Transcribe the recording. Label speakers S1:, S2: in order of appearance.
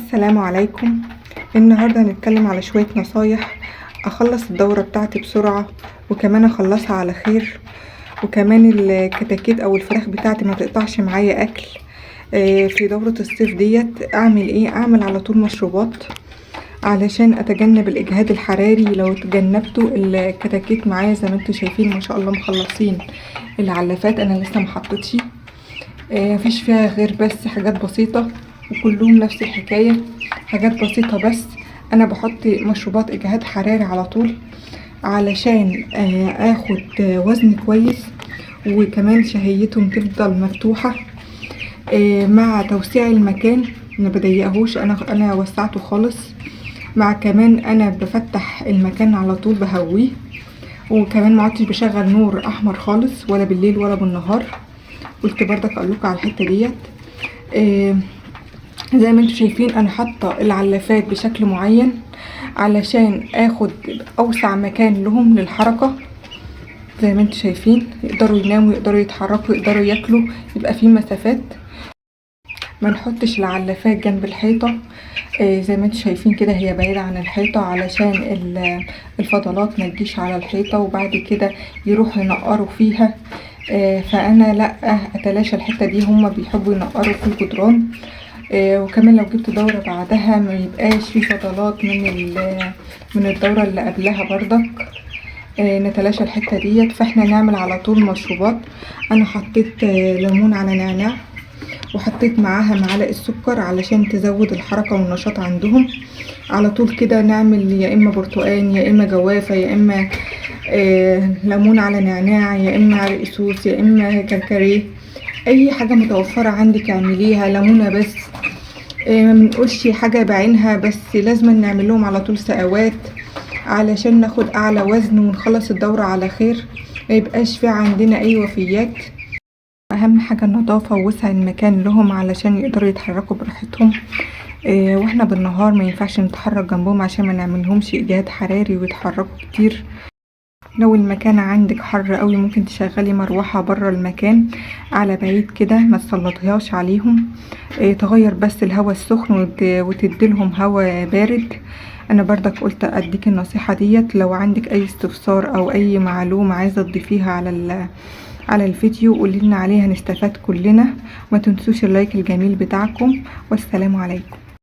S1: السلام عليكم. النهاردة هنتكلم على شوية نصايح اخلص الدورة بتاعتي بسرعة، وكمان اخلصها على خير، وكمان الكتاكيت او الفراخ بتاعتي ما تقطعش معايا اكل. في دورة الصيف ديت اعمل ايه؟ اعمل على طول مشروبات علشان اتجنب الاجهاد الحراري. لو تجنبته الكتاكيت معايا زي ما انتم شايفين ما شاء الله مخلصين العلافات، انا لسه محطتش مفيش فيها غير بس حاجات بسيطة، وكلهم نفس الحكاية، حاجات بسيطة. بس انا بحط مشروبات اجهاد حراري على طول علشان اخد وزن كويس، وكمان شهيتهم تفضل مفتوحة مع توسيع المكان. ما بضيقهوش، انا وسعته خالص، مع كمان انا بفتح المكان على طول بهويه، وكمان ما عدتش بشغل نور احمر خالص ولا بالليل ولا بالنهار. قلت برضك اقولكوا على الحته ديت. زي ما انتم شايفين انا حاطه العلافات بشكل معين علشان اخد اوسع مكان لهم للحركه. زي ما انتم شايفين يقدروا يناموا، يقدروا يتحركوا، يقدروا ياكلوا، يبقى في مسافات. ما نحطش العلافات جنب الحيطه. زي ما انتم شايفين كده هي بعيده عن الحيطه علشان الفضلات ما تجيش على الحيطه وبعد كده يروحوا ينقروا فيها. فانا لا اتلاشى الحته دي، هما بيحبوا ينقروا في الجدران. وكمان لو جبت دورة بعدها ما يبقاش في فضلات من الدورة اللي قبلها برضك. نتلاشى الحتة ديت. فاحنا نعمل على طول مشروبات. انا حطيت ليمون على نعناع، وحطيت معاها معلقة سكر علشان تزود الحركة والنشاط عندهم. على طول كده نعمل يا اما برتقان يا اما جوافة يا اما ليمون على نعناع يا اما عرق سوس يا اما كركديه. اي حاجة متوفرة عندك اعمليها. ليمونة بس، ما بنقولش حاجة بعينها، بس لازم نعمل لهم على طول سقوات علشان ناخد اعلى وزن ونخلص الدورة على خير، ما يبقاش في عندنا اي وفيات. اهم حاجة النظافة ووسع المكان لهم علشان يقدروا يتحركوا براحتهم. واحنا بالنهار ما ينفعش نتحرك جنبهم عشان ما نعملهمش اجهاد حراري ويتحركوا كتير. لو المكان عندك حر قوي ممكن تشغلي مروحة بره المكان على بعيد كده، ما تسلطيهاش عليهم. تغير بس الهواء السخن وتديلهم هواء بارد. انا برضك قلت اديك النصيحة ديت. لو عندك اي استفسار او اي معلومة عايزة تضيفيها على الفيديو قوليلنا عليها، نستفاد كلنا. ما تنسوش اللايك الجميل بتاعكم، والسلام عليكم.